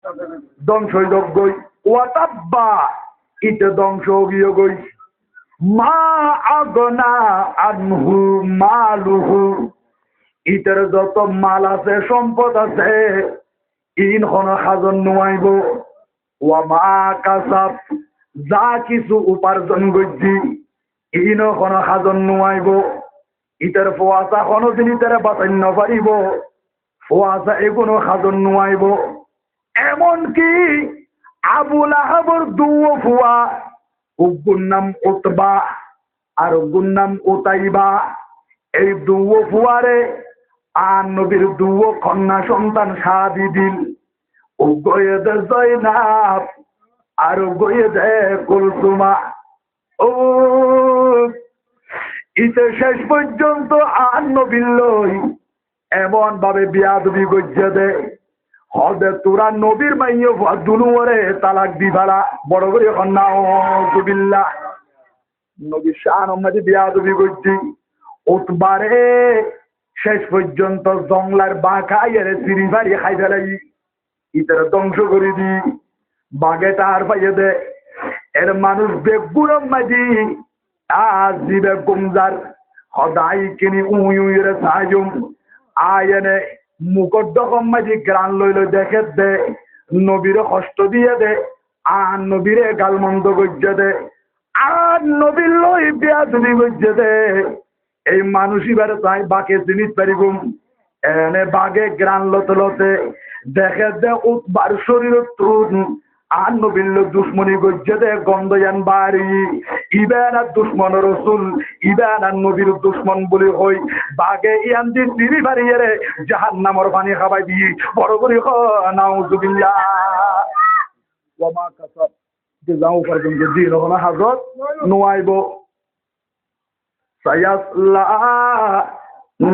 ধ্বংস হইল গই ওয়াতাব্বা ইতে ধ্বংস গিয়ে গই মা আগনা আনহু মালুহু ইতের যত মাল আছে সম্পদ আছে ইন হন খাজন নোয়াইব ওয়া মা কাসাব যা কিছু উপার্জন করছি ইন হন খাজন নোয়াইব ইতের ফোয়াশা কোনদিন ইতের বাঁচাই নপারিব ফোয়াশা এগুলো খাজন নোয়াইব এমনকি আবুল আহাবর দুও ফুয়া উগ্গুর নাম উতবা আর উগ্গুর নাম উতাইবা এই দুও ফুয়ারে আর নবীর দুও কন্যা সন্তান শাদি দিল উগ্গয়ে দে জয়নাব আর উগ্গয়ে দে কুলসুমা ও ইতে শেষ পর্যন্ত আর নবীর লই এমন ভাবে বিয়াদবি গজ্জে দে হদে তোরা নবীর মাইয়ে দুনুয়ারে তালাক দিবালা বড় করে কন্যা বিল্লাহ নবীর শান আমাদের বিয়াদবি গজ্জি উতবারে শেষ পর্যন্ত জংলার বাঁকাইয়ের সিঁড়ি বাড়ি খাই ফেলাই ইতার ধ্বংস করে দি বাঘে তার পাইয়ে দে এর মানুষ বেগুড়ম মাঝি আজ দিবে গুমজার সদাই কিনি উই উইরে সাহায্য আয়নে মুখর ডকম মাঝি গ্রান লইল দেখে দে নবীরে কষ্ট দিয়ে দে আর নবীরে গালমন্দ গজ্জে দে আর নবীর লই বিয়া তুমি গজ্জে দে এই মানুষই বেড়ে তাই বাকে জিনিস পারিগুম এনে বাঘে গ্রান লতে লতে দেখে দে উৎবার শরীর তুন আর নবীর লোক দুশ্মনী গজ্জে দে গন্ধয়ান বাড়ি ইবেন আর দুশ্মন রসুল ইবেন আর নবীর দুশ্মন বলি হই বাঘে ইয়ান দি তিরি বাড়িয়ে রে জাহান নামর পানি খাবাই দিয়ে বড় করে নাউজুবিল্লাহ ওয়ামা কাসাব যে যাও পর্যন্ত দিন হলো হাজত নোয়াইব সায়াসলা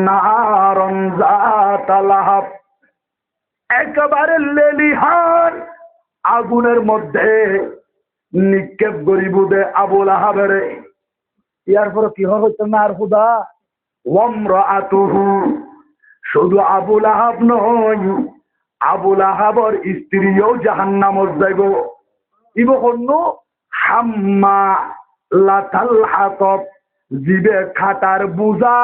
নারন যাতা লাহাব একেবারে লেলিহান আগুনের মধ্যে নিক্ষেপ গরিব দে আবুল আহাবের ইয়ার পরে কি হইতো না আর খুদা ওয়ামরাতুহু শুধু আবুল আহাব নয় আবুল আহাবর স্ত্রীও জাহান্নামত যাইব ইব অন্য হাম্মা লাতাল হাতব জিবে খাটার বুজা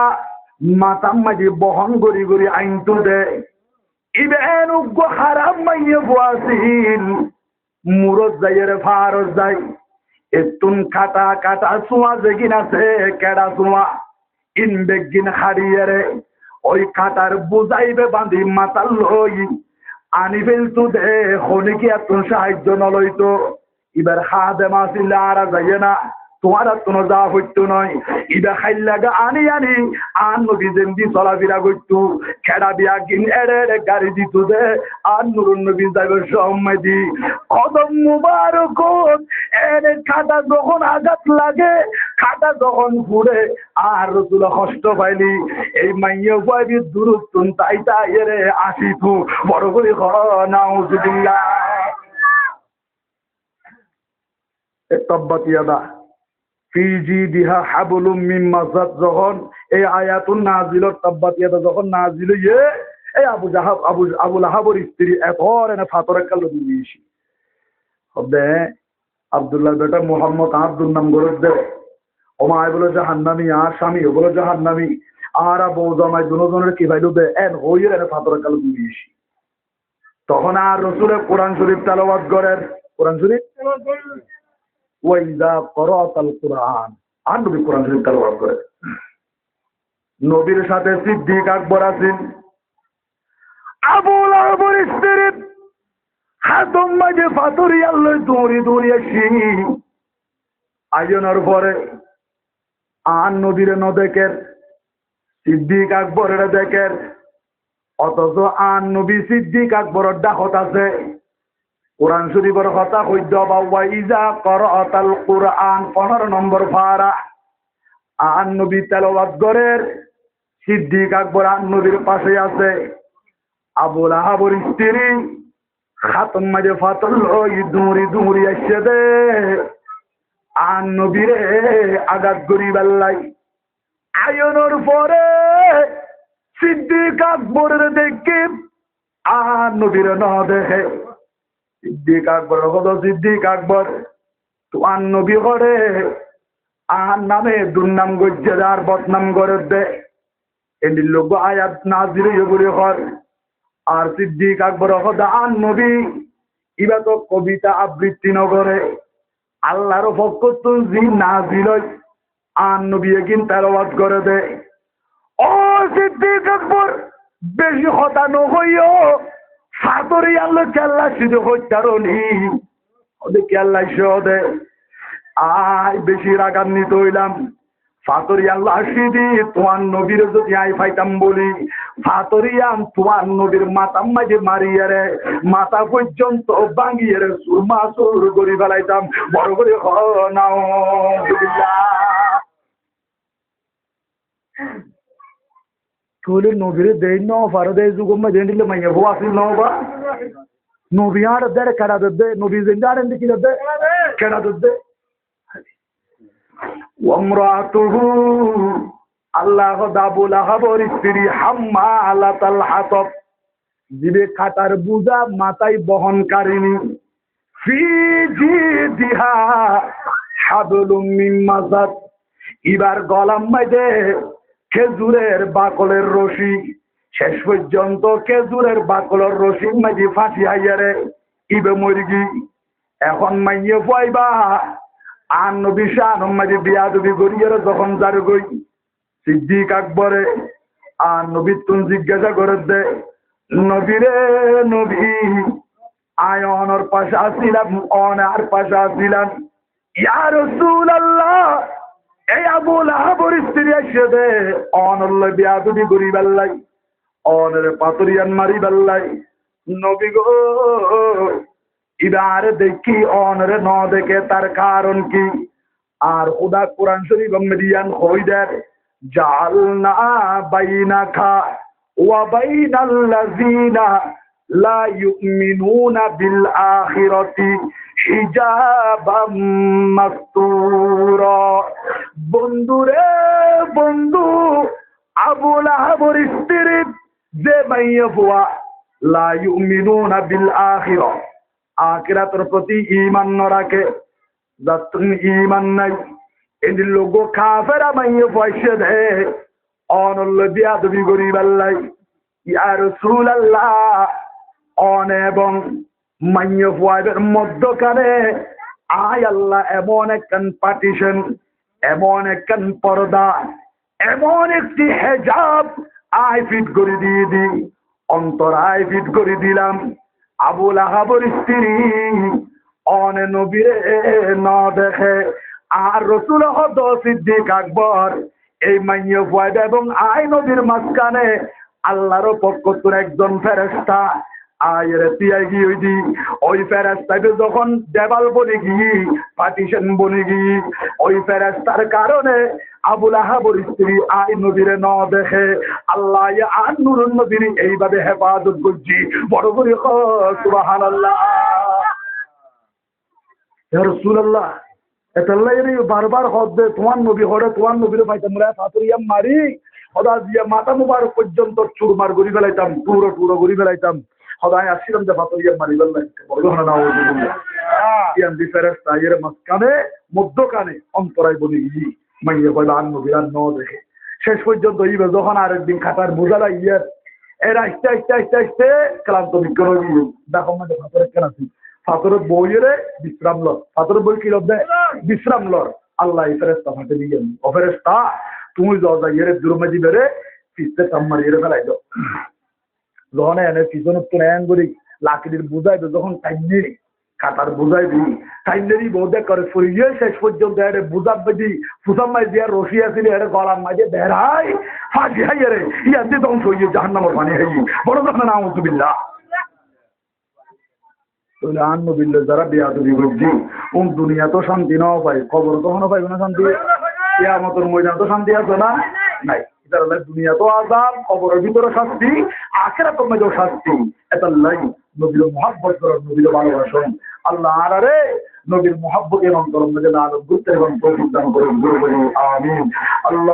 মাতাম মাঝে বহন গড়ি গড়ি আইনতো দে ইবেন উগ্র হারাম মাইয়ে বুয়াসিল মুরত যাইয়ের ফারত যাই এতুন কাটা কাটা চুয়া যেগিন আছে কেডা চুয়া ইন বেগিন হারিয়ে রে ওই কাটার বুঝাইবে বাঁধি মাতাল লই আনি ফেলতো দে খনিকি এত সাহায্য নলইতো এবার হাদে মাসিল্লা আর যাইয়ে না তোমার কোনো যা হইতো নয় ইবা খাইল লাগা আনি আনি আর নবী যেমনি চলাফেরা করতো খেড়া বিয়া গিন এড়ে এড়ে গাড়ি দিত দে আর নুরুন নবী যাইবে সময় দি কদম মুবারক এনে খাটা যখন আঘাত লাগে খাটা যখন ঘুরে আর রসুল কষ্ট পাইলি এই মাইয়ে পাইবি দূরত্বন তাই তাই এরে আসি তু বড় করে নাউজুবিল্লাহ তাব্বাতিয়াদা ফিজি দিহা হাবলুম মিন মাসাদ যখন এই আয়াতুন নাজিলত তাব্বাতিয়াদা যখন নাজিল হয়ে এই আবুল আহাবর স্ত্রী এতর এনে ফাতরে কালো দিয়েছি হবে আব্দুল্লাহ বেটা মোহাম্মদ আব্দুল নাম গরজ দে ওমায় বলে জাহান্নামী আর স্বামী বলে জাহান্নামী আর বউ জামাই দুজনের কি ভাইলু দে এন হইয়ে এনে ফাতরে কালো দিয়েছি তখন আর রসুলের কোরআন শরীফ তেলাওয়াত করেন কোরআন শরীফ ওয়াইদা করাতাল কুরআন আর নবী কোরআন শরীফ তেলাওয়াত করে নবীর সাথে সিদ্দিক আকবর আছেন আবুল আহাবের স্ত্রী হাতম মাঝে ফাতরি আল্লাহ দৌড়ি দৌড়ি আসি আয়োজনের পরে আর নবীর ন দেখের সিদ্দিক আকবরের দেখের অথচ আর নবী সিদ্দিক আকবরের ডাকত আছে কোরআন শরীফের কথা কইদ বাবা ইজা করাতাল কুরআন 15 নম্বর পারা আর নবী তেলাওয়াত করেন সিদ্দিক আকবর আর নবীর পাশে আছে আবুল আহাবের স্ত্রী খাতম মাঝে ফাতল ওই দৌড়ি দৌড়ি আসছে দে আর নবীরে আঘাত করি বেল্লাই আয়নের পরে সিদ্দিক আকবরের দেখে আর নবীর ন দেখে সিদ্দিক আকবর হলো সিদ্দিক আকবর তোমার নবী করে আর নামে দুর্নাম গজ্জে আর বদনাম করে দে এর লোক আয়াত নাজির বলে হর আর সিদ্দিক আকবর হদা আর নবী ইবা তো কবিতা আবৃত্তি নগরে আল্লাহর পক্ষ তো জি নাজিল আর নবী এগিন তেলাওয়াত করে দে ও সিদ্দিক আকবর বেশি হতানো হইও সাদরে আল্লাহ কেল্লা শুধু হইতারনি ওদের কেল্লা দে আয় বেশি রাগান্বিত হইলাম ফাতরি আল্লাহ সিদি তোমার নবীর যদি আই ফাইতাম বলি ফাতরিয়াম তোমার নবীর মাতাম মাঝে মারিয়ে রে মাথা পর্যন্ত ভাঙিয়ে রে সুরমা সুর করি ফেলাইতাম বড় করে নাও তোলে নবীরে দেই ন ফারো দেই যুগম মে দেই দিলে মাইয়া হওয়া আসিল নবা নবী আর দে কেডা দে নবী জিন্দার এন্ড কি দে কেডা দে ওমরাতুহু আল্লাহ দাবুল আহাবর স্ত্রী হাম্মালাতাল হাতব জিবে কাটার বুজা মাথায় বহনকারিনী ফি জিদিহা হাবলুম মিন মাসাদ ইবার গলাম মাঝে খেজুরের বাকলের রশি শেষ পর্যন্ত খেজুরের বাকলের রশি মাঝে ফাঁসি হাইয়ারে ইবে মরগি এখন মাইয়ে পাইবা আর নবী শাহ মাঝে বিয়াদবি গড়িয়ে যখন যার গই সিদ্দিক আকবরে আর নবী তুন জিজ্ঞাসা করে দে নবীরে নবী আয় অনর পাশে আসিলাম অনার পাশে আসিলাম ইয়া রাসূলুল্লাহ এই আবু লাহাবের স্ত্রী এসে দে অনল্লে বিয়াদবি গড়ি বেল্লাই অনের পাতরিয়ান মারি বেল্লাই নবী গো ইবার দেখি অনরে ন দেখে তার কারণ কি আর খুদা কোরআন শরীফ মিডিয়ান হইদার জালনা বাইনাকা ওয়া বাইনাল্লাযিনা লা ইউমিনুনা বিল আখিরাতি হিজাবাম মাসতুরা বন্ধুরে বন্ধু আবু লাহাবের স্ত্রী যে মাইয়া বুয়া লা ইউমিনুনা বিল আখিরা আখিরাতের প্রতি ঈমান ন রাখে যার ঈমান নাই এই লোক কাফেরা মাইয়ে পয়সা দে অনল্য বিয়াদবি গরিব আল্লাহ ইয়া রাসূলুল্লাহ অন এবং মাইয়ে পয়দের মধ্যখানে আয় আল্লাহ এমন একখান পার্টিশন এমন একখান পর্দা এমন একটি হেজাব আয় ফিট করে দিয়ে দি অন্তর আয় ফিট করে দিলাম আবু লাহাবের স্ত্রী অনে নবীরে না দেখে আর রাসূল হদ সিদ্দিক আকবর এই মাইয়ে ফয়দা এবং আয় নবীর মাঝখানে আল্লাহর পক্ষ থেকে একজন ফেরেশতা আয়ের তিয়াই গিয়ে ওই ফেরেশতাকে যখন দেওয়াল বনে গিয়ে পার্টিশন বনে গিয়ে ওই ফেরেশতার কারণে আবু লাহাবের স্ত্রী আয় নবীরে ন দেখে আল্লাহ আর নূরুন নবীর এইভাবে হেফাজত করছি বড় করে সুবহানাল্লাহ ইয়া রাসূলুল্লাহ এতাল্লাই বারবার হদ তোমার নবী হরে তোমার নবীরে পাইতাম রে ফাতরিয়াম মারি হদা দিয়া মাথা মুবারক পর্যন্ত চুরমার গড়ি ফেলাইতাম টুরো টুরো গড়ি ফেলাইতাম হদায় আসছিলাম যে ফাতরিয়াম মারি ফেললাই বড় না ইয়ান দি ফেরেশতা এর মাঝখানে মধ্যখানে অন্তরায় বলি মাইয়া কইলা আর নবীর আর ন দেখে শেষ পর্যন্ত ইবে যখন আরেকদিন খাটার বোঝালা ইয়ার এর আস্তে আস্তে আস্তে আস্তে ক্লান্ত বিক্র দেখো মানে ফাতরের কেন আছি ফাতরের বইয়েরে বিশ্রাম লর ফাতরের বই কি লব দেয় বিশ্রাম লর আল্লাহ ফেরেশতা ফাটে দিয়ে ও ফেরেশতা তুমি যাও ইয়েরে দুরমাজি বেরে পিছতে কাম্মার ইয়েরে ফেলাই দাও যখন এনে পিছনে তো নেন করি লাকড়ির বুঝাইবে যখন টাইমে কাটার বুঝাইবি টাইমেরই বোধে করে ফুরিয়ে শেষ পর্যন্ত এর বুঝাব বেজি ফুসাম মাই দিয়া রশি আসিলে এর গলার মাঝে বেড়াই ফাঁসি হাইয়ে রে ইয়াতে তখন সইয়ে জাহান্নামের পানি হাই বড় কথা না আউযুবিল্লাহ তাহলে আন্নবিল্লাহ যারা বিয়াদবি করছি দুনিয়া তো শান্তি নাও পাই খবর কখনো পাইবে না শান্তি কিয়ামতের ময়দানে তো শান্তি আছে না নাই এটা দুনিয়া তো আযাব কবরের ভিতরে শাস্তি আখিরাতের মধ্যে শাস্তি এটা লাই নবীর মুহাব্বত করেন নবীর ভালোবাসেন আল্লাহ আরে নবীর মুহাব্বতের অন্তরের মধ্যে লালন করতে এবং তৌফিক দান করুন আমিন আল্লাহ